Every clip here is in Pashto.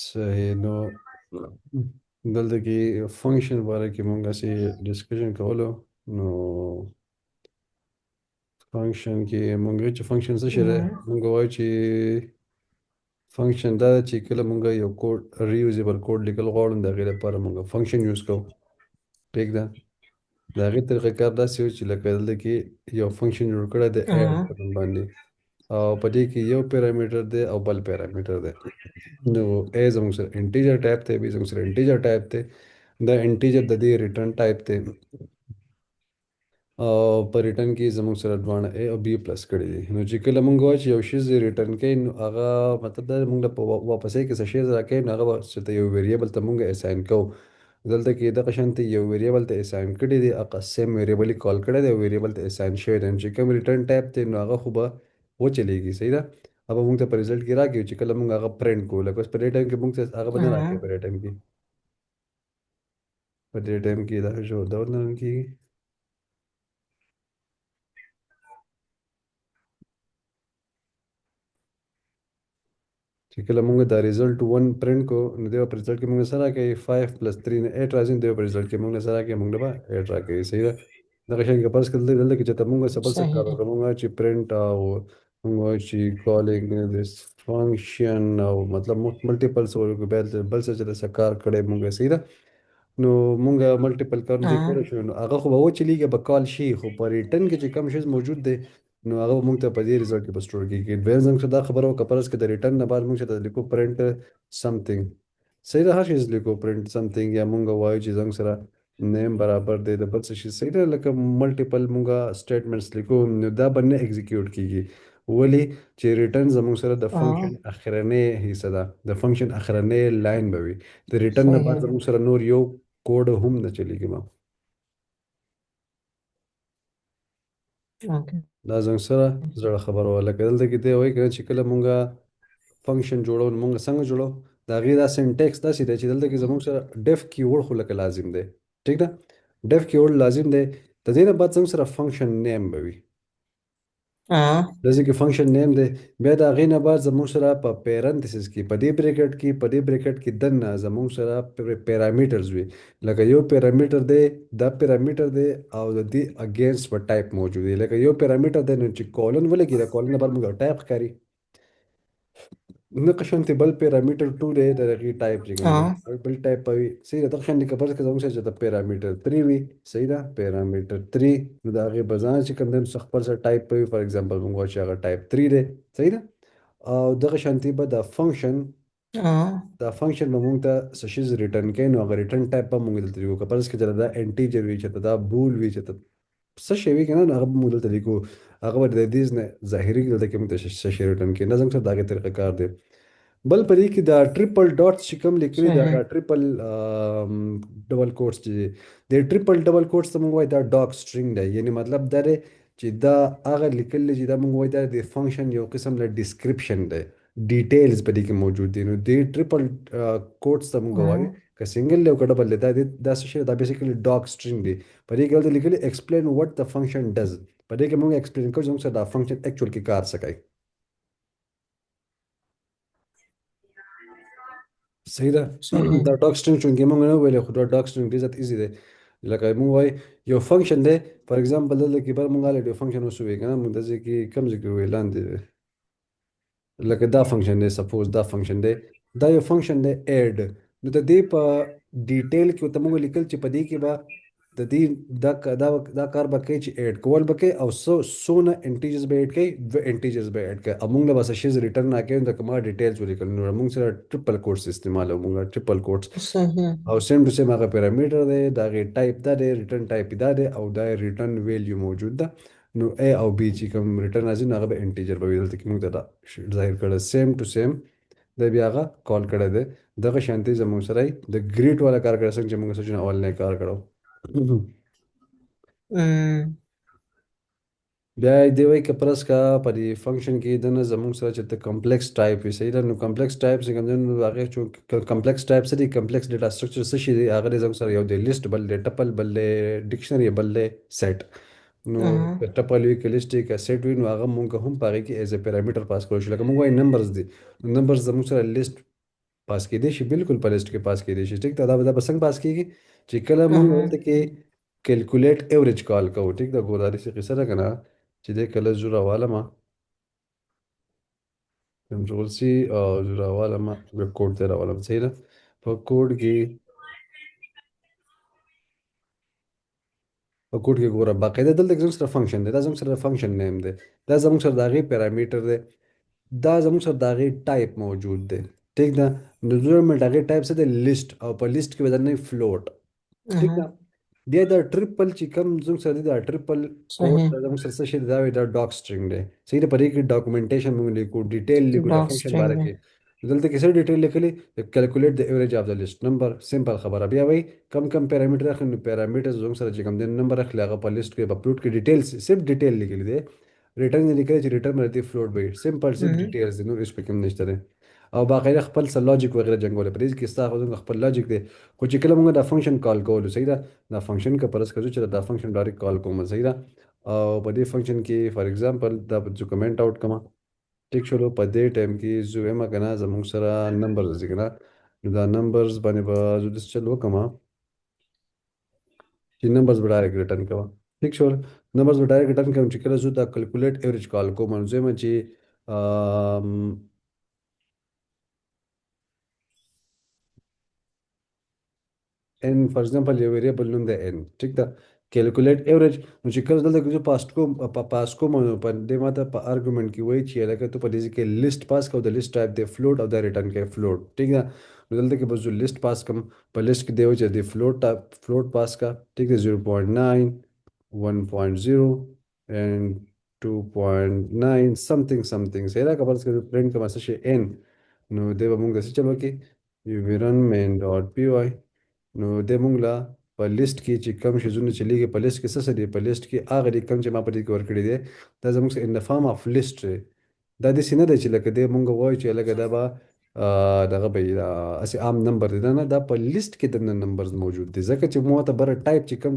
صحیح نو دلته کې فنکشن باره کې مونږ سي ډسکشن کولو نو فنکشن کې مونږ چې فنکشن څه شی دی Mm. مونږ وایو چې فنکشن دا ده چې کله مونږ یو کوډ ریوزیبل کوډ لیکل غواړو د هغې لپاره مونږ فنکشن یوز کوو پرېږده د هغې طریقه کار داسې و چې لکه دلته کې یو فنکشن جوړ کړی دی ایډ Uh, په نوم باندې او په دې کې یو پیرامیټر دی او بل پیرامیټر دی نو ای زموږ سره انټیجر ټایپ دی بي زموږ سره انټیجر ټایپ دی دا انټیجر د دې ریټرن ټایپ دی او په ریټرن کې زموږ سره دواړه ا او بي پلس کړي دي نو چې کله مونږ وایو چې یو شی ریټرن کوي نو هغه مطلب دا مونږ له په واپسې کې څه شی راکوي نو هغه به چې ته یو ویریبل ته مونږ اساین کوو دلته کې دغه شان ته یو ویریبل ته اساین کړي دي هغه سیم ویریبل کال کړی دی ویریبل ته اساین شوی دی چې کوم ریټرن ټایپ دی نو هغه خو به وچلیږي صحیح ده अब مونږ ته په ریزلټ کې راکوي چې کله مونږ هغه پرنټ کوو لکه اوس په دې ټایم کې مونږ ته هغه به نه uh, راکوي په دې ټایم کې په دې ټایم کې دا شو ډول نه کېږي چې کله موږ دا ریزلټ 1 پرنٹ کو نو دیو پر ریزلټ کې موږ سره کوي 5 + 3 نه 8 راځي دیو پر ریزلټ کې موږ سره کوي موږ به 8 راکوي صحیح ده دا شی کې پرس کړل دلته کې چې ته موږ سبل څه کار صحیح. وکړو موږ چې پرنٹ او موږ چې کالینګ دس فنکشن او مطلب ملټیپل سو بل څه چې څه کار کړي موږ صحیح ده نو مونږه ملټیپل کارونه چې Uh, کولای شو نو هغه خو به وچلیږي به کال شي خو په ریټرن کې چې کم شیز موجود دی نو هغه به مونږ ته په دې ریزلټ کې به سټور کېږي دویم زموږ څخه دا خبره وکړه پرس کې د ریټرن نه بعد مونږ چې ته لیکو پرنٹ سمثینګ صحیح ده هر شیز لیکو پرنٹ سمثینګ یا مونږ وایو چې زموږ سره نیم برابر دی د بل څه شي صحیح ده لکه ملټیپل مونږه سټیټمنټس لیکو نو دا به نه ایگزیکیوټ کیږي ولی چې ریټرن زموږ سره د uh, فنکشن اخرنۍ حصہ ده د فنکشن اخرنۍ لاین به وي د ریټرن نه بعد صحیح. زموږ سره نور یو کوډ هم نه چلیږي ما Okay. دا زموږ سره زړه خبره وه لکه دلته کې دی وایي کنه چې کله مونږه فنکشن جوړو نو مونږ څنګه جوړو د هغې دا سینټیکس داسې دی چې دلته کې زموږ سره ډیف کیورډ خو لکه لازم دی ټیک ده ډیف کیورډ لازم دی د دې نه بعد زموږ سره فنکشن نیم به وي Uh, داسې کې فنکشن نیم دی بیا د هغې نه بعد زموږ سره په پیرنتسس کې په دې بریکټ کې دننه زموږ سره پیرامیټرز وي لکه یو پیرامیټر دی دا پیرامیټر دی او د دې اگینست په ټایپ موجود دی لکه یو پیرامیټر دی نو چې کولن ولګي دا کولن نه بعد موږ ټایپ ښکاري دغه شانتې بل پیرامیټر 2 دی د هغې ټایپ چې کوم دی uh, بل ټایپ به وي صحیح ده دغه شانتې که فرض کړه زموږ سره چې د پیرامیټر 3 وي صحیح ده پیرامیټر 3 نو د هغې به ځان چې کوم دی نو څه خپل سره ټایپ به وي فار ایگزامپل موږ وایو چې هغه ټایپ 3 دی صحیح ده او دغه شانتې به د فنکشن uh, دا فنکشن به مونږ ته څه شیز ریټرن کوي نو هغه ریټرن ټایپ به مونږ دلته لیکو که فرض کړه چې دا انټیجر وي چې دا بول وي چې څه شی وي که نه نو هغه به مونږ دلته لیکو هغه به د دې نه ظاهري دلته کې مونږ ته څه شی ریټرن کوي نظم سره د هغې طریقه کار دی بل په دې کې دا ټریپل ډاټس چې کوم لیکلي دا صحیح. ټریپل ډبل کوټس چې د ټریپل ډبل کوټس ته مونږ وایي دا ډاک سټرینګ دی یعنی مطلب دا دی چې دا هغه لیکل دی چې دا مونږ وایي دا د فنکشن یو قسم له ډسکرپشن دی ډیټیلز په دې کې موجود دي نو دې ټریپل کوټس ته مونږ وایو Uh, که سنگل دی او که ډبل دی دا څه شی دا بیسیکلی ډاک سټرینګ دی په دې کې هلته لیکلي ایکسپلین وټ د فنکشن ډز په دې کې مونږ ایکسپلین کوو چې زموږ سره دا فنکشن ایکچوال کې کار څه کوي صحیح ده صحیح. دا ډاک سټرینګ چونکې موږ نه ویلې خو دا ډاک سټرینګ ډېر زیات ایزي دی لکه موږ وایي یو فنکشن دی فار ایگزامپل دلته کې بل موږ هلته یو فنکشن اوس ووایو که نه موږ داسې کې کوم ځای کې ووایو لاندې لکه دا فنکشن دی سپوز دا فنکشن دی دا یو فنکشن دی ایډ نو د دې په ډیټیل کې ته موږ لیکل چې په دې کې به د دې دا کار به کوي چې ایډ کول به کوي او څونه انټیجرز به ایډ کوي دوه انټیجرز به ایډ کوي او موږ له بس شیز ریټرن راکوي نو کومه ډیټیلز ولیکل نو موږ سره ټریپل کوټس استعمالوو موږ ټریپل کوټس صحیح. او سیم ټو سیم هغه پیرامیټر دی دا غي ټایپ دا دی ریټرن ټایپ دا دی او دا ریټرن ویلیو موجود ده نو ا او بی چې کوم ریټرن راځي نو هغه به انټیجر به وي دلته کې موږ ته دا ظاهر کړه سیم ټو سیم د بیا هغه کال کړی دی دغه شانتي زموږ سره یې د ګریډ والا کار کړی څنګه چې موږ سره اول نه کار کړو Mm, بیا یې دی وایي که پرس کا په دې فنکشن کې دننه زموږ سره چې ته کمپلیکس ټایپ وي صحیح ده نو کمپلیکس ټایپ څنګه دی نو هغې چې کمپلیکس ټایپ څه دی کمپلیکس ډیټا سټرکچر څه شي دی هغه دی زموږ سره یو دی لیست بل دی ټپل بل دی ډکشنري بل دی سیټ نو uh, که ټپل وي که لیست وي که سیټ وي نو هغه مونږ هم په هغې کې ایز ا پیرامیټر پاس کولای شو لکه مونږ وایو نمبرز دي نمبرز زموږ سره لیست पास کېدی شي بالکل په لیست کې پاس کېدی شي ټیک ده دا به څنګه پاس کېږي چې کله موږ اها. دلته کې کیلکولیټ ایوریج کال کوو ټیک ده ګوراري سي قصه ده کنه چې دې کله زو راوالم کنټرول سی او زو راوالم کوډ ته راوالم صحیح ده په کوډ کې ګوره باقاعده دلته زموږ سره فنکشن دی دا زموږ سره فنکشن نیم دی دا زموږ سره د هغې پیرامیټر دی دا زموږ سره د هغې ټایپ موجود دی ټیک ده نو زموږ د هغې ټایپ څه دی لیست او په لیست کې به درنه فلوټ ٹھیک ده اها. بیا دا ټریپل چې کوم زموږ سره دی دا ټریپل کوډ صحیح. دا زموږ سره څه شی دی دا وایي دا ډاک سټرینګ دی صحیح ده په دې کې ډاکومنټیشن موږ لیکو ډیټیل لیکو دا ډاک فنکشن سټرینګ باره دی. کې دلته کې څه ډیټیل لیکلي کیلکولیټ د ایوریج اف د لیست نمبر سمپل خبره بیا وایي کم پیرامیټر اخلي نو پیرامیټر زموږ سره چې کوم دی نمبر اخلي هغه په لیست کې اپلوډ کې ډیټیل صرف ډیټیل لیکلي دی ریټرن یې لیکلی چې ریټرن باندې فلوټ وي سمپل صرف اها. ډیټیلز دي نور هېڅ پکې هم نشته دی او باقاعده خپل څه لاجیک وغیرہ جنګول په دې کې ستا خپل لاجیک دی خو چې کله موږ دا فنکشن کال کولو صحیح ده دا فنکشن که پرس کړو چې دا فنکشن ډایرکټ کال کوم صحیح ده او په دې فنکشن کې فار ایگزامپل دا جو کمنټ آوټ کما ټیک شولو په دې ټایم کې زه وایم کنه زموږ سره نمبرز دي کنه نو دا نمبرز باندې به زه داسې چل وکړم چې نمبرز به ډایرکټ ریټرن کوم ټیک شول نمبرز به ډایرکټ ریټرن کوم چې کله زه دا کیلکولیټ ایوریج کال کوم نو زه وایم چې ان فار ایگزامپل یو ویریبل نوم دی ان ټیک ده کیلکولیټ ایوریج نو چې کله دلته کې زه پاس کوم نو په دې ماته په ارګومنټ کې وایي چې لکه ته په دې کې لیست پاس کو د لیست ټایپ دی فلوټ او د ریټرن کې فلوټ ټیک ده نو دلته کې به زه لیست پاس کوم په لیست کې دی وایي چې د فلوټ ټایپ فلوټ پاس کا ټیک ده 0.9 1.0 and 2.9 something صحیح ده که فرض کړو پرنټ کوم څه شي ان نو دی به موږ داسې چل وکړي environment ډاټ پی واي نو د مونږ لا په لیست کې چې کم شیزونه چې لیږي په لیست کې څه څه دي په لیست کې هغه دي کم چې ما په دې کې ورکړي دي دا زموږ ان د فارم اف لیست دی دا داسې نه دی چې لکه دی مونږ وایو چې لکه دا به دغه به اسې عام نمبر دی نه دا په لیست کې د نمبرز موجود دي ځکه چې مو ته بره ټایپ چې کم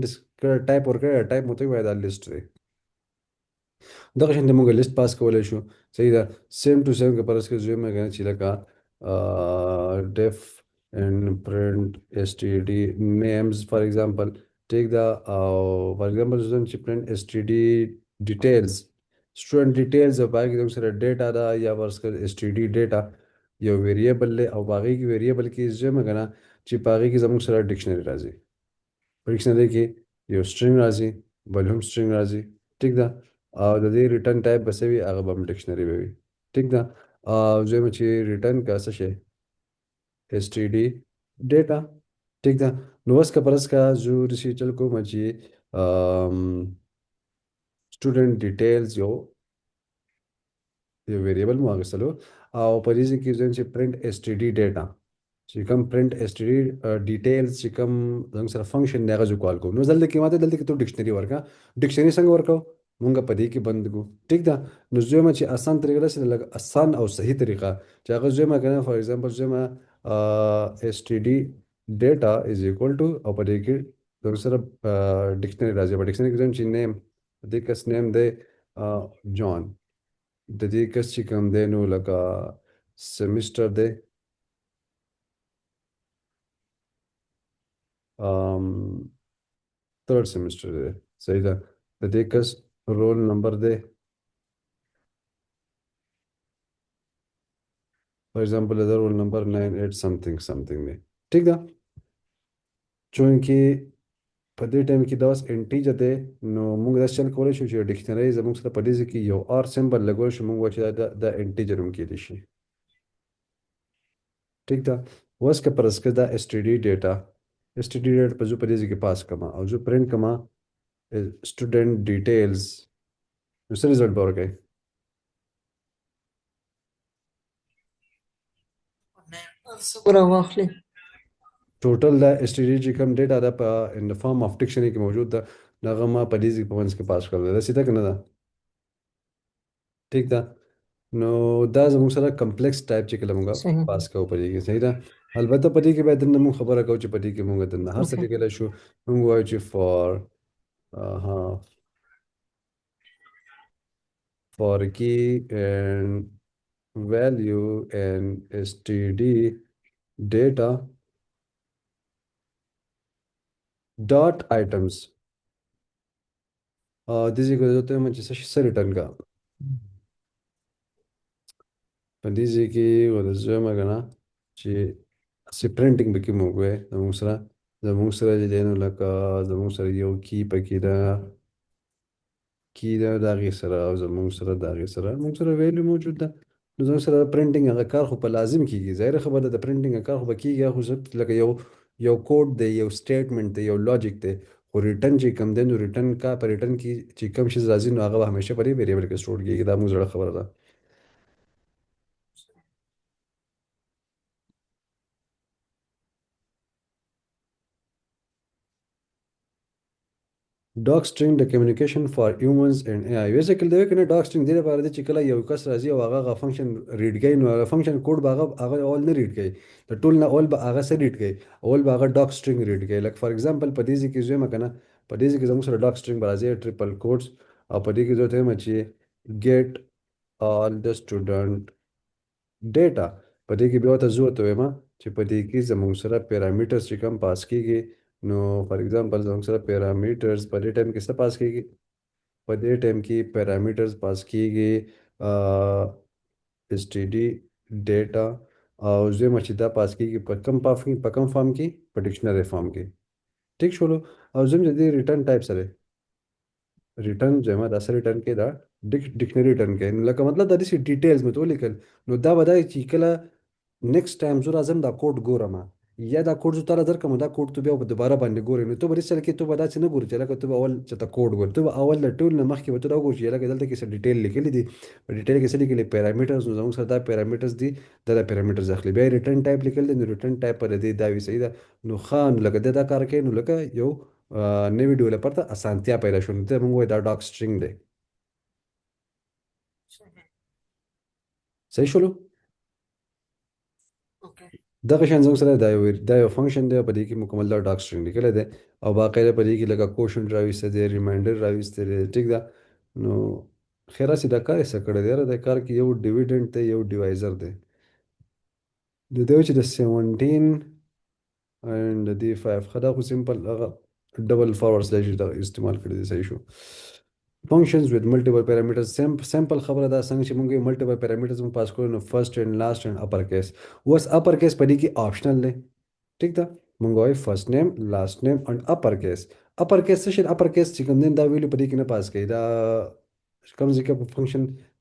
ټایپ ورکړی ټایپ مو ته وایي دا لیست دی دغه شان موږ لیست پاس کولای شو صحیح ده سیم ټو سیم که پرس کې زوی مې کنه چې لکه def and print std names for example take the for example زم چې print std details student details او باقي زم سره ډیټا دا یا ورس کړ std ډیټا یو ویریبل او باقي کې ویریبل کې زم کنه چې باقي کې زموږ سره ډکشنری راځي په ډکشنری کې یو string راځي بل هم string راځي ټیک ده او د دې ریټرن ټایپ به څه وي هغه به هم ډکشنري به وي ټیک ده او زه چې ریټرن کا څه شي ایس ټي ډي ډیټا ټیک ده نو اوس که پرس کا زه رسی چل کوم چې سټوډنټ ډیټیلز یو ویریبل مو اخیستلو او په دې کې زه چې پرنٹ ایس ټي ډي ډیټا چې کوم پرنٹ ایس ټي ډي ډیټیلز چې کوم زموږ سره فنکشن دی هغه زه کال کوم نو دلته کې ماته دلته کې تو ډکشنري ورکا ډکشنري څنګه ورکو مونږ په دې کې بند کو ټیک ده نو زه چې آسان طریقه ده لکه آسان او صحیح طریقه چې هغه زه ما کنه فار ایگزامپل زه ما ایس ټي ډي ډیټا از ایکوال ټو او په دې کې زموږ سره ډکشنري راځي په ډکشنري کې زم چې نیم دې کس نیم دی جان د دې کس چې کوم دی نو لکه سیمسټر دی تھرڈ سیمسٹر دی صحیح ده د دې کس رول نمبر دی فار ایگزامپل د رول نمبر 98 something دی ٹھیک ده چونکه په دې ټایم کې دا اوس انټیجر دی نو موږ دا چل کولی شو چې ډکشنري زموږ سره په دې ځای کې یو آر سمبل لګول شو موږ وایو چې دا انټیجر هم کېدی شي ټیک ده اوس که فرض کړه دا ایس ټي ډي ډیټا ایس ټي ډي ډیټا په زه په دې ځای کې پاس کما او زه پرنټ کما سټوډنټ ډیټیلز نو څه رزلټ به ورکوي صبر واخلي. ټوټل دا ایس ټي ډي چې کوم ډیټا ده په ان د فارم اف ډکشنري کې موجود ده هغه ما په دې ځای په منځ کې پاس کړل دا سیده که نه ده ټیک ده نو دا زموږ سره کمپلیکس ټایپ چې کله موږ صحیح. پاس کوو په دې کې صحیح ده البته په دې کې باید دنه موږ خبره کوو چې په دې کې موږ دنه هر څه اوکې. لیکلی شو موږ وایو چې فار key and value and std data dot items ديزي كده زي ما تنساش سريتان كا فديزي كي ولا زي ما كنا شي سي برينتينج بكي موجود زمون سرا جدينا لك زمون سرا يو كي بكيدا كي دا غي سرا او زمون سرا دا غي سرا مون سرا ویلیو موجود ده نو زمون سرا پرینټینګ هغه کار خو په لازم کیږي ظاهر خبره ده د پرینټینګ کار خو به کیږي خو زه لکه یو کوډ دی یو سټیټمنټ دی یو لاجیک دی خو ریټرن چې کم دی نو ریټرن کا په ریټرن کې چې کم شي راځي نو هغه به همیشه په ویریبل کې سٹور کیږي دا موږ زړه خبره ده ډاک سټرینګ د کمیونیکیشن فار هیومنز اینڈ اي اي ویسے کله دوی کنه ډاک سټرینګ دی لپاره دی چې کله یو کس راځي او هغه فنکشن ریډ کوي نو هغه فنکشن کوډ به هغه اول نه ریډ کوي د ټول نه اول به هغه سره ریډ کوي اول به هغه ډاک سټرینګ ریډ کوي لکه فار ایگزامپل په دې کې زوی مکنه په دې کې زموږ سره ډاک سټرینګ راځي ټریپل کوټس او په دې کې زه ته هم چې get all the student ډیټا په دې کې بیا ته زه ورته وایم چې په دې کې زموږ سره پیرامیټرز چې کوم پاس کیږي نو فار ایگزامپل زموږ سره پیرامیټرز په دې ټایم کې څه پاس کیږي په دې ټایم کې پیرامیټرز پاس کیږي اس ټي ډي ډیټا او زه چې دا پاس کیږي په کم فارم کې په ډکشنری فارم کې ټیک شولو او زه د دې ریټرن ټایپ سره ریټرن جمع دا سره ریټرن کې دا ډکشنری ریټرن کې نو لکه مطلب دا داسې ډیټیلز مې ته ولیکل نو دا به دا چې کله نیکسٹ ټایم زه راځم دا کوډ ګورم یا دا کوډ زه تعالی درکم دا کوډ ته بیا په دوباره باندې ګورې نو ته به داسې کې ته به داسې نه ګورې چې لکه ته به اول چې ته کوډ ګورې ته به اول د ټول نه مخکې به ته راوګورې چې لکه دلته کې څه ډیټیل لیکلي دي په ډیټیل کې څه لیکلي پیرامیټرز نو زموږ سره دا پیرامیټرز دي دا د پیرامیټرز اخلي بیا ریټرن ټایپ لیکل دي نو ریټرن ټایپ پر دې دا وی صحیح ده نو خان لکه دا کار کوي نو لکه یو نوی ډیولپر ته اسانتیا پیدا شو نو ته موږ وایو دا ډاک سټرینګ دی صحیح شولو اوكي دغه شان زموږ سره دا یو فنکشن دی په دې کې مکمل دا ډاک سټرینګ لیکلی دی او باقاعده په دې کې لکه کوشن راویسته دی ریمایندر راویسته دی ټیک ده نو خیر هسې دا کار یې څه کړی دی یاره دا کار کې یو ډیویډنټ دی یو ډیوایزر دی د دې چې د 17 اینڈ د دې 5 خدا خو سمپل هغه ډبل فارورډ سلیش استعمال کړی دی صحیح شو functions with multiple parameters سمپل خبره دا څنګه چې موږ ملټیپل پیرامیټرز مو پاس کړو نو فرست اینڈ لاست اینڈ اپر کیس اوس اپر کیس په دې کې آپشنل دی ټیک ده مونږ وایو فرست نیم لاست نیم اینڈ اپر کیس څه شي اپر کیس چې کوم دی دا ویلو په دې کې نه پاس کوي دا کوم ځای کې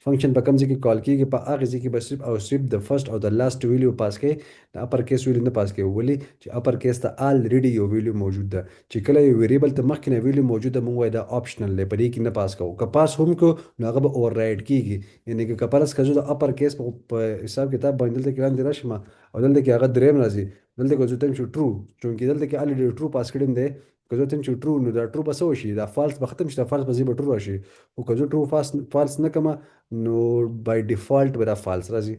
فنکشن په کوم ځای کې کال کیږي په هغه ځای کې به صرف او صرف د فرست او د لاست ویلو پاس کوي د اپر کیس ویلو نه پاس کوي ولې چې اپر کیس ته الریډي یو ویلو موجود ده چې کله یو ویریبل ته مخکې نه ویلو موجود ده مونږ وایو دا آپشنل دی په دې کې نه پاس کوو که پاس هم کو نو هغه به اوور رایډ کیږي یعنی که کپارس کجو د اپر کیس په حساب کتاب باندې دلته کې لاندې راشم او دلته کې هغه دریم راځي دلته کې زه تم شو ټرو چونکې دلته کې الریډي ټرو پاس کړم دی که زه تم چې ټرو نو دا ټرو به څه وشي دا فالس به ختم شي دا فالس به زی به ټرو راشي او که زه ټرو فالس نه کما نو بای ډیفالت به دا فالس راځي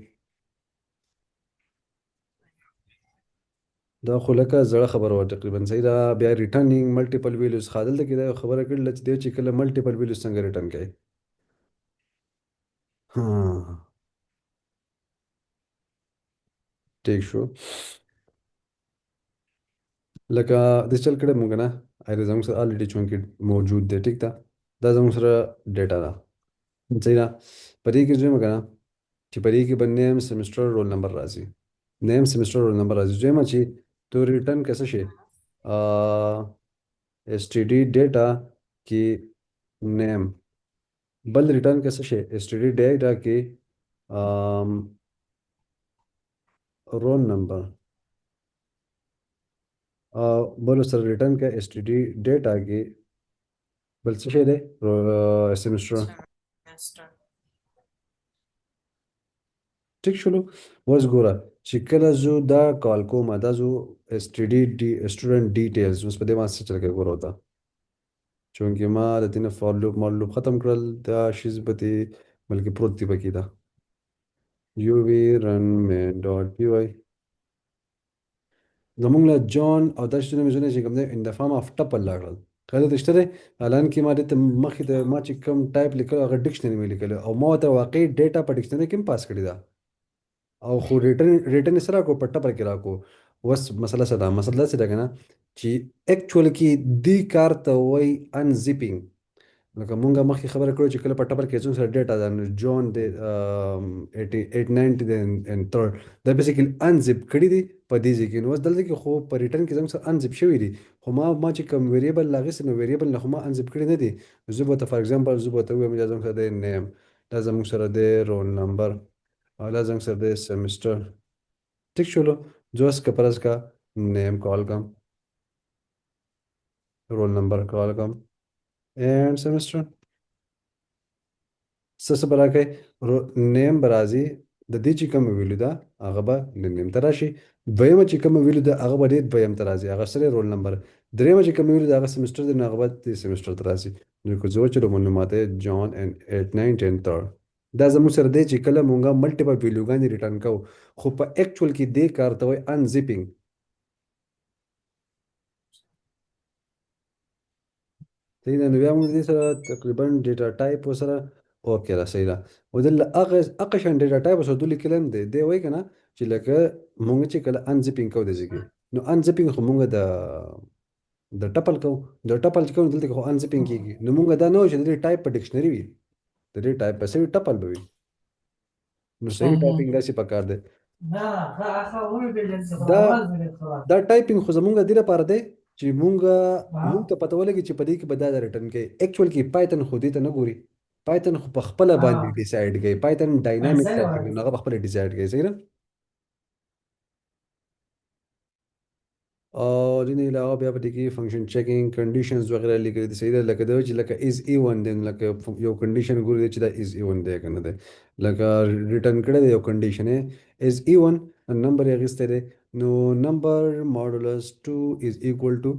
دا خو لکه زړه خبره وه تقریبا صحیح ده بیا ریټرنینګ ملټیپل ویلیوز خادل ته کې دا خبره کړل چې دی چې کله ملټیپل ویلیوز څنګه ریټرن کوي ها ټیک شو لکه د چل کړه مونږ نه ایره زموږ سره الریډي چونکې موجود دی ټیک ده دا زموږ سره ډیټا ده صحیح ده په دې کې زوی مګنه چې په دې کې به نیم سیمسټر رول نمبر راځي نیم سیمسټر رول نمبر راځي زوی چې تو ریټرن کیسه شي ایس ټي ډي ډیټا کې نیم بل ریټرن کیسه شي ایس ټي ډي ډیټا کې رول نمبر بل سره ریټرن کې ایس ټي ډي ډیټا کې بل څه شي دی سیمسټر semester ټیک شولو اوس ګوره چې کله زه دا کال کوم دا زه اس ټي ډي سټوډنټ ډیټیلز اوس په دې باندې څه چل کې ګوره وته چونکې ما د دې نه فار لوپ مال لوپ ختم کړل دا شیز به دې بلکې پروت دی پکې دا یو وی رن مین ډاٹ پی واي زمونږ له جان او دا شتونه مې زونه چې کوم دی ان د فارم اف ټپل لاړل کله د شته الان کې ما د مخې د ما چې کوم ټایپ لیکل هغه ډکشنری مې لیکل او ما ته واقعي ډیټا په ډکشنری کې هم پاس کړی دا او خو ریټن سره کو پټه پر کې راکو. وس مسله څه ده؟ مسله څه ده کنه چې اکچوال کې دی کار ته وای ان زیپینګ. لکه مونږه مخکې خبره کړو چې کله په ټپر کې څو سره ډیټا ده نو جون د 88 دی ان تھرد دا بیسیکلی انزپ کړی دی په دې ځای کې. نو اوس دلته کې خو په ریټرن کې زموږ سره انزپ شوی دی، خو ما چې کوم ویریبل لاغې نو ویریبل نه خو ما انزپ کړی نه دی. زه به ته فار ایگزامپل زه به ته وایم دا زموږ سره دی نیم، دا زموږ سره دی رول نمبر، او دا زموږ سره دی سیمسټر. ٹھیک شولو. जो इसका परस का name column, roll number column and semester. څه براکه نیم برازي د دې چې کوم ویلو ده هغه به د نیم تراشي. دویمه چې کوم ویلو ده هغه به د دویم ترازي هغه سره رول نمبر. دریمه چې کوم ویلو ده هغه سیمستر ده نو هغه به د سیمستر ترازي. نو کو زو چې د معلومات جون ان 8 9 10 3 دا زموږ سره دی چې کله مونږه ملټیپل ویلوګان ریټرن کوو، خو په اکچوال کې دې کار ته وایي ان زیپینګ. صحیح ده. نو بیا موږ دې سره تقریبا ډیټا ټایپ سره اوکې ده. صحیح ده. ودل هغه شان ډیټا ټایپ سره دوی لیکلم دی دی وایي کنه چې لکه مونږ چې کله انزیپینګ کوو د ځکه نو انزیپینګ خو مونږ د ټپل کوو، د ټپل چې کوو دلته خو انزیپینګ کیږي. نو مونږ دا نه و چې د دې ټایپ په ډکشنری وي، د دې ټایپ په سوي ټپل به وي. نو صحیح ټایپینګ داسې پکار دی. دا دا ټایپینګ خو زمونږ د دې لپاره دی چې مونږ ته پته ولګي چې په دې کې به دا ریټرن کوي. اکچوال کې پایتن خو دې ته نه ګوري، پایتن خو په خپل باندې ډیسایډ کوي. پایتن ډاینامیک ټایپینګ نه هغه په خپل ډیسایډ کوي. صحیح ده. और इन अलावा बया पटी की function checking conditions वगैरह लिखी थी. सही है. लगा दो लगा इज इवन देन लगा यो कंडीशन गुरु दे इज इवन दे करना दे लगा रिटर्न करे दे यो कंडीशन है इज इवन नंबर यगिस्ते दे नो number modulus 2 is equal to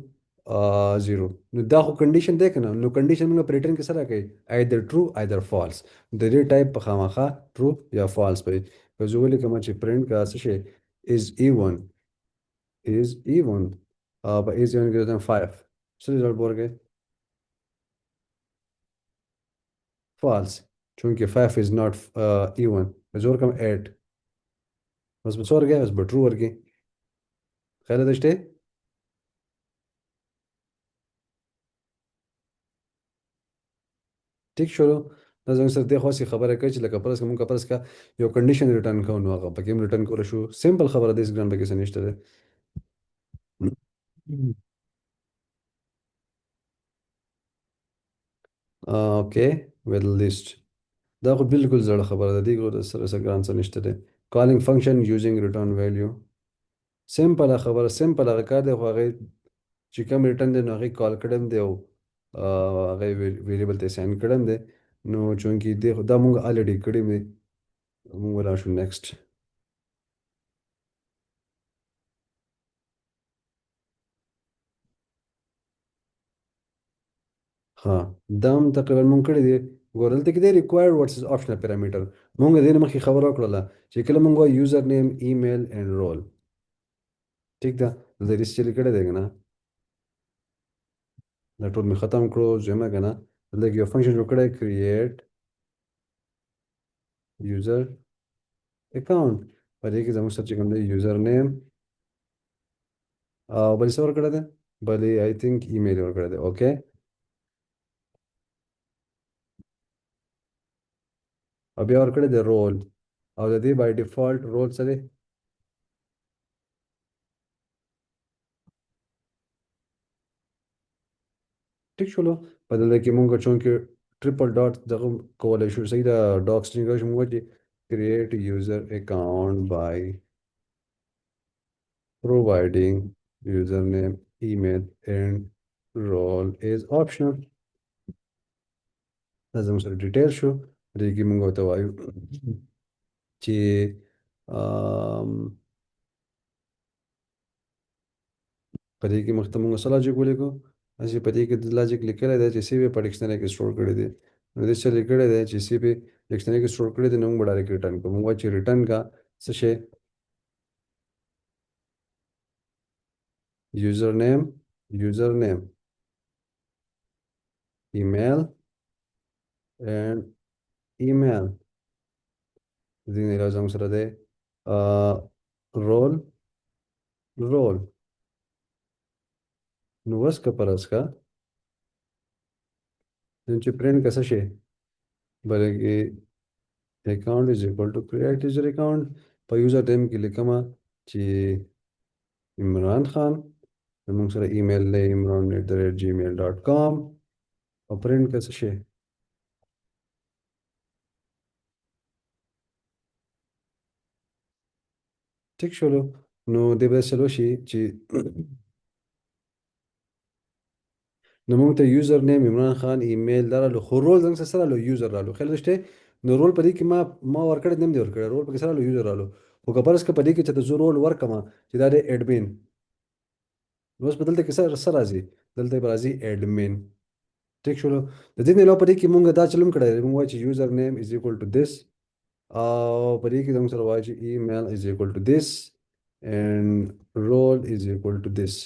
0. नो दा हो कंडीशन देख ना नो कंडीशन में रिटर्न के सारा कही आइदर ट्रू आइदर फॉल्स. दे टाइप पखामा खा ट्रू या फॉल्स पे जो बोले कि मैं प्रिंट का से is even is even. But is even greater than 5. So result borge false. चूंकि 5 is not even. بزور كم 8. بس بصور جاي بس بترو ورقي. خير ده اشتي. ٹھیک شروع. دا زموږ سره د خاصه خبره کوي چې لکه پرس کوم کا پرس کا یو کنډیشن ریټرن کوو نو هغه پکې ریټرن کول شو. سیمپل خبره دې ګران پکې څه نشته ده. اوکې ویل لیست دا خو بالکل زړه خبره ده. دې ګور سره سره ګران څه نشته ده. calling function using return value سیمپل خبره سیمپل هغه کار دی خو هغه چې کوم ریټرن دی نو هغه کال کړم دی او هغه ویریبل ته ساين کړم دی. نو چونکی دی دا مونږ الریډي کړی دی. مونږ راشو نیکسٹ. ها دا هم تقریبا مونږ کړی دی. ګورل ته کې دی ریکوایرډ ورسز آپشنل پیرامیټر. مونږ دې نه مخکې خبره وکړله چې کله مونږ یوزر نیم ایمیل اینڈ رول. ٹھیک ده. دلته ریس چلی کړی دی کنه دا ټول می ختم کړو زما کنه. دلته کې یو فنکشن جوړ کړی کریټ یوزر اکاونټ. په دې کې زموږ سره چې کوم دی یوزر نیم او بل څه ورکړی دی بلې آی تھنک ایمیل ورکړی دی. اوکې او بیا ورکړی دی رول او د دې بای ډیفالت رول څه دی ټیک شولو. په دلته کې مونږ چونکې ټریپل ډاټ دغه کولی شو. صحیح ده. ډاک سټرینګ شو مونږ چې create user account by providing username email and role is optional. دا زموږ سره ډیټیل شو. دې کې مونږ ورته وایو چې په دې کې مخته مونږ سره لاجیک ولیکو. اسی په دې کې د لاجیک لیکلی دی چې سی په ډکشنری کې سٹور کړی دی. نو دې څه لیکلی دی چې سی په ډکشنری کې سٹور کړی دی نو موږ ډایرکټ ریټرن کوو. موږ چې ریټرن کا څه شي یوزر نیم ایمیل اینڈ ایمیل. دې نه علاوه زموږ سره دی رول رول نو بس كبرس کا چې پرینټ کسه شي بلکې account is equal to create user account په یوزر ټیم کې لیکما چې عمران خان زموږ سره ایمیل دی imran@gmail.com او پرینټ کسه شي ټیک شولو نو دې به چلو شي چې نو موږ ته یوزر نیم عمران خان ایمیل درلو خو رول څنګه سره له یوزر رالو خل شته نو رول پدې کې ما ورکړ نیم دی ورکړ رول پکې سره له یوزر رالو خو کبرس کې پدې کې چې د زو رول ورکما چې دا د اډمین نو اوس بدلته کې سره راځي دلته به راځي اډمین ټیک شولو د دې نه علاوه پدې کې مونږ دا چلم کړی مونږ وایو چې یوزر نیم از ایکوال ټو this او پدې کې زموږ سره وایو چې ایمیل از ایکوال ټو this and role is equal to this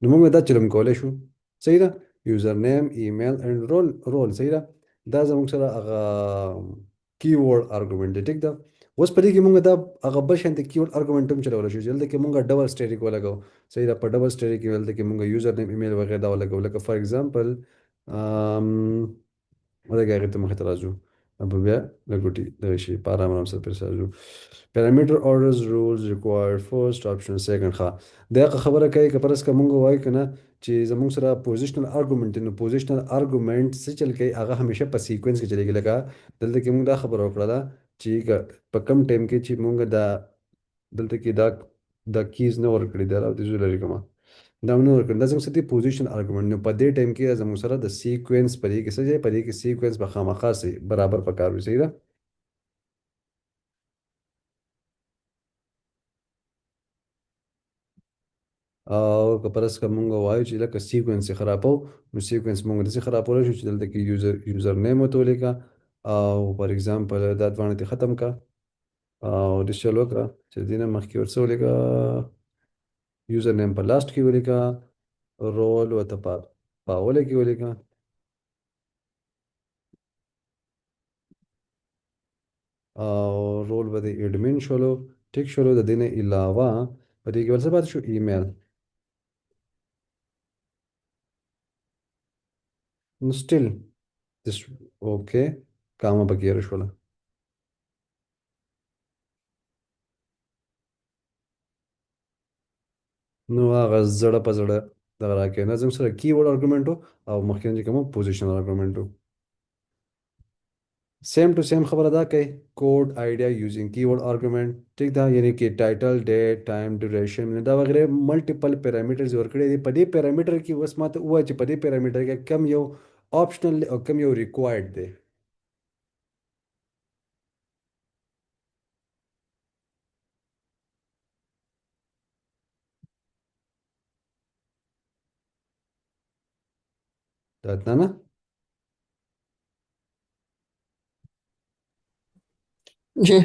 نو موږ دا چلم کولای شو صحیح ده یوزر نیم ایمیل اینڈ رول صحیح ده دا زموږ سره هغه کیورډ ارګومنت دی ټیک ده اوس په دې کې موږ دا هغه بل شانتي کیورډ ارګومنت هم چلولی شو چې دلته کې موږ ډبل سټیریک ولګو صحیح ده په ډبل سټیریک کې دلته کې موږ یوزر نیم ایمیل وغیرہ دا ولګو لکه فار ایگزامپل ولکه هغې ته مخې ته راځو अब بیا لګوټي دغه شي په آرام آرام سره پرې راځو parameter orders rules required first option second ښه دغه خبره کوي که پرس که مونږ وایو که نه چې زمونږ سره پوزیشنل آرګومنټ نو پوزیشنل آرګومنټ څه چل کوي هغه همیشه په سیکوینس کې چلیږي لکه دلته کې مونږ دا خبره وکړه چې په کم ټایم کې چې مونږ دا دلته کې دا کیز نه ورکړي دا راوځي زه لري کومه دا نه ورکړي دا زموږ سره پوزیشن آرګومنټ نو په دې ټایم کې زموږ سره د سیکوینس په دې کې څه دی په دې کې سیکوینس به خامخا سي برابر پکار وي صحیح ده او که پرس که مونږ وایو چې لکه سیکوینس یې خرابو نو سیکوینس مونږ داسې خرابولی شو چې دلته کې یوزر نیم ورته ولیکه او فار ایگزامپل دا دواړه دې ختم که او ډیجیټل وکړه چې د دې نه مخکې ورڅه ولیکه یوزر نیم په لاست کې ولیکه رول ورته په اوله کې ولیکه او رول به د ایډمین شولو ټیک شولو د دې نه علاوه په دې کې بل څه پاتې شو ایمیل نو سټیل this اوکې کامه پکې هېره شوله نو هغه زړه په زړه دغه راکې نه زموږ سره کیورډ آرګومنټ او مخکې چې کوم پوزیشنل آرګومنټ سیم ټو سیم خبره دا کوي کوډ آیډیا یوزینګ کیورډ آرګومنټ ټیک دا یعنی کې ټایټل ډیټ ټایم ډیوریشن دا وغیرہ ملټیپل پیرامیټرز ورکړي دي په دې پیرامیټر کې اوس ماته وایي چې په دې پیرامیټر کې کم یو آپشنل او کم یو ریکوایرډ دی دا نه जी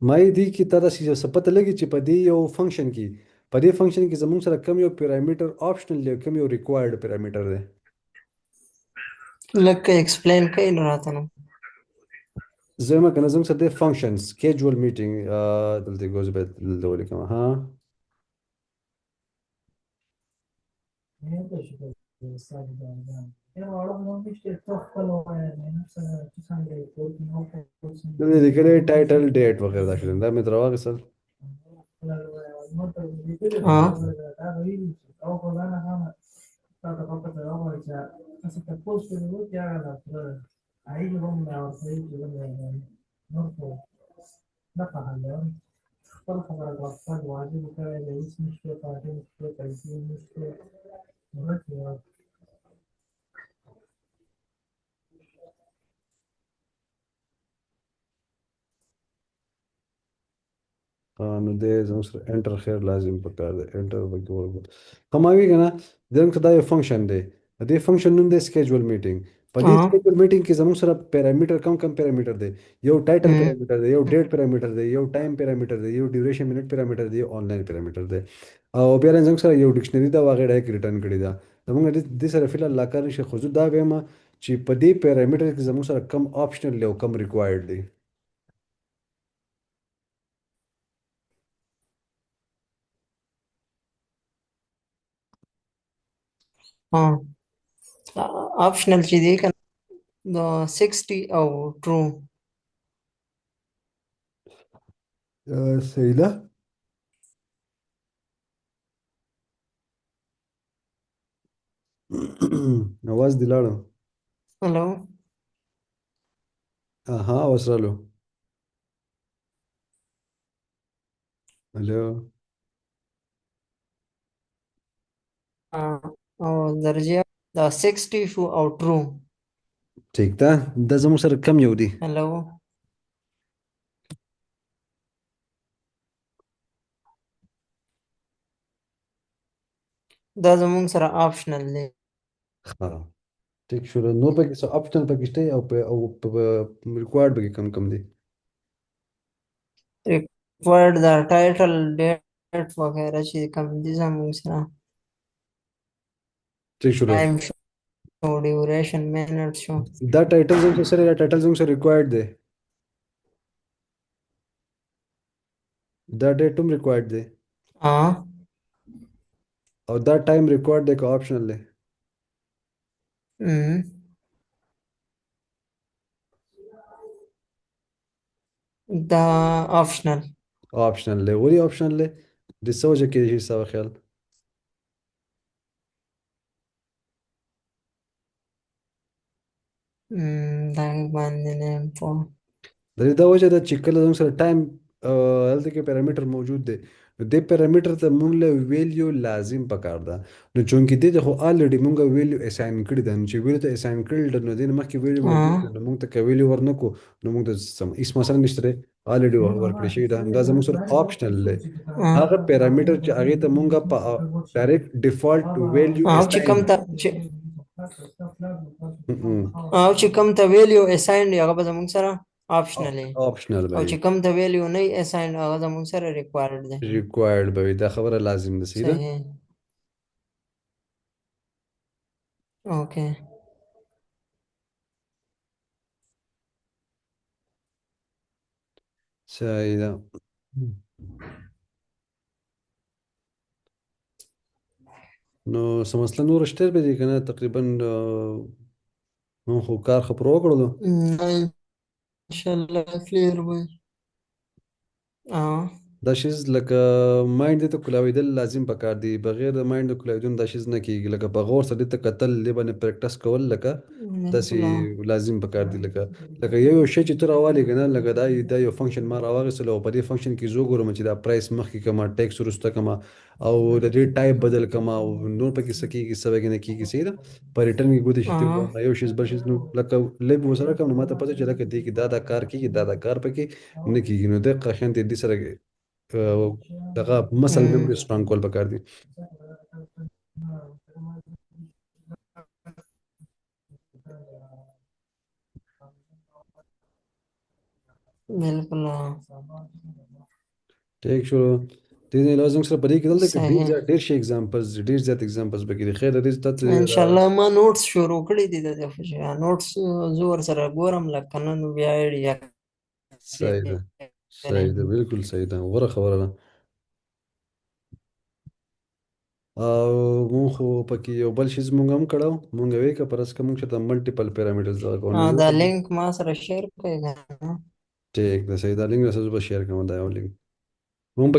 ما یې دې کې تا داسې څه پته لګي چې په دې یو فنکشن کې په دې فنکشن کې زموږ سره کم یو پیرامیټر آپشنل دی کم یو ریکوایرډ پیرامیټر دی لग के एक्सप्लेन कई रहा था ना زما کنه زموږ سره د فنکشن سکیجول میټینګ دلته ګوز به دلته ولیکم ها دلته لیکلي ټایټل ډیټ وغیرہ دا شول دا مې درواغسل हाँ نو د زموږ سره انټر خیر لازم پکار دی انټر پکې ورکړو کماوي کنه زموږ دا یو فنکشن دی د دې فنکشن نوم دی سکیجول میټینګ په دې हाँ سکیجول میټینګ کې زموږ سره پیرامیټر کم پیرامیټر دی یو ټایټل हम्म پیرامیټر دی یو ډیټ پیرامیټر دی یو ټایم پیرامیټر دی یو ډیوریشن منټ پیرامیټر دی یو آنلاین پیرامیټر دی او بیا زموږ سره یو ډکشنری دا واغې ډایک ریټرن کړی دا زموږ دې سره فعل الله کار نشي خو زه دا وایم چې په دې پیرامیټر کې زموږ سره کم آپشنل دی او کم ریکوایرډ دی اه optional چې دی کنه د 60 او true. صحیح ده. आवाज دي لاړه. hello. اها اوس رالو. الو. او درجه د 60 شو او true. ٹھیک ده. دا زموږ سره کم یو دی. hello. دا زمونږ سره optional دی. ها ټیک شو. نور پکې څه اپشنل پکې شته او په ریکوایرډ پکې کم کم دي. required دا title date وغیرہ چې کوم دي زمونږ سره ٹھیک شو. time شو duration minute شو. دا ټایټل زموږ سره دا ټایټل زموږ سره ریکوایرډ دی. دا ډیټ هم ریکوایرډ دی اه او دا ټایم ریکوایرډ دی که آپشنل دی. ام. دا optional. آپشنل دی. ولې آپشنل دی؟ د څه وجه کېدای شي ستا په خیال؟ دا باندې نه یم پوه. د دې دا وجه ده چې کله زموږ سره ټایم هلته کې پیرامیټر موجود دی نو دې پیرامیټر ته موږ له ویلیو لازم پکار ده. نو چونکې دې ته خو الریډي موږ ویلیو اساین کړي ده نو چې ویلیو ته اساین کړي ده نو دې نه مخکې ویلیو موجود ده نو موږ ته که ویلیو ورنکو نو موږ ته هېڅ مسله نشته دی. الریډي ورکړی شوي ده. دا زموږ سره آپشنل دی. هغه پیرامیټر چې هغې ته موږ په ډایرکټ ډیفالټ ویلیو او چې کوم ته او چې کوم ته ویلیو اساین دی هغه به زمونږ سره optional دی. آپشنل او به چې کوم ته ویلیو نه اساین هغه زمونږ سره required دی. ریکوایرډ به وي. دا خبره لازم ده. صحیح ده. صحیح. اوکې. صحیح ده. نو څه مسله نوره شته به دي که نه؟ تقریبا موږ خو کار ښه پر وکړلو. انشاءالله کلیر وي. دا شیز لکه مایند دې ته کولاوېدل لازم پکار دي. بغیر د مایند د کولاوېدو نه دا شیز نه کېږي. لکه په غور سره دې ته کتل دې باندې پریکټس کول لکه داسې لازم پکار دي. لکه یو شی چې ته راوالې که نه لکه دا یو فنکشن ما راواخیستلو او په دې فنکشن کې زه وګورم چې دا پرایس مخکې کړمه ټیکس وروسته کړمه او د دې ټایپ بدل کړمه او نور پکې څه کېږي څه پکې نه کېږي. صحیح ده. په ریټرن کې ګوتې شي یو شیز بل شیز نو لکه لږ ورسره کړم نو ما ته پته چې لکه دې کې دا کار کېږي دا کار پکې نه کېږي. نو دقه شان دې سره دغه مسل میموري سترونګ کول پکار دي. بالکل. ټیک شو. دې نه لازم سره پدې کې دلته کې ډېر شي اگزامپلز ډېر زیات اگزامپلز به کې خیر دې ته ان شاء الله ما نوټس شروع کړی دي د نوټس زور سره ګورم لکه نن بیا ایډیا. صحیح ده. صحیح ده. بالکل صحیح ده. غوره خبره ده. او مونږ خو پکې یو بل شیز مونږ هم کړو. مونږ وی که پرس که مونږ ته ملټیپل پیرامیټرز دغه کوو. دا لینک ما سره شیر کړئ. ټیک ده. صحیح ده. لینک سره به شیر کوم دا یو لینک.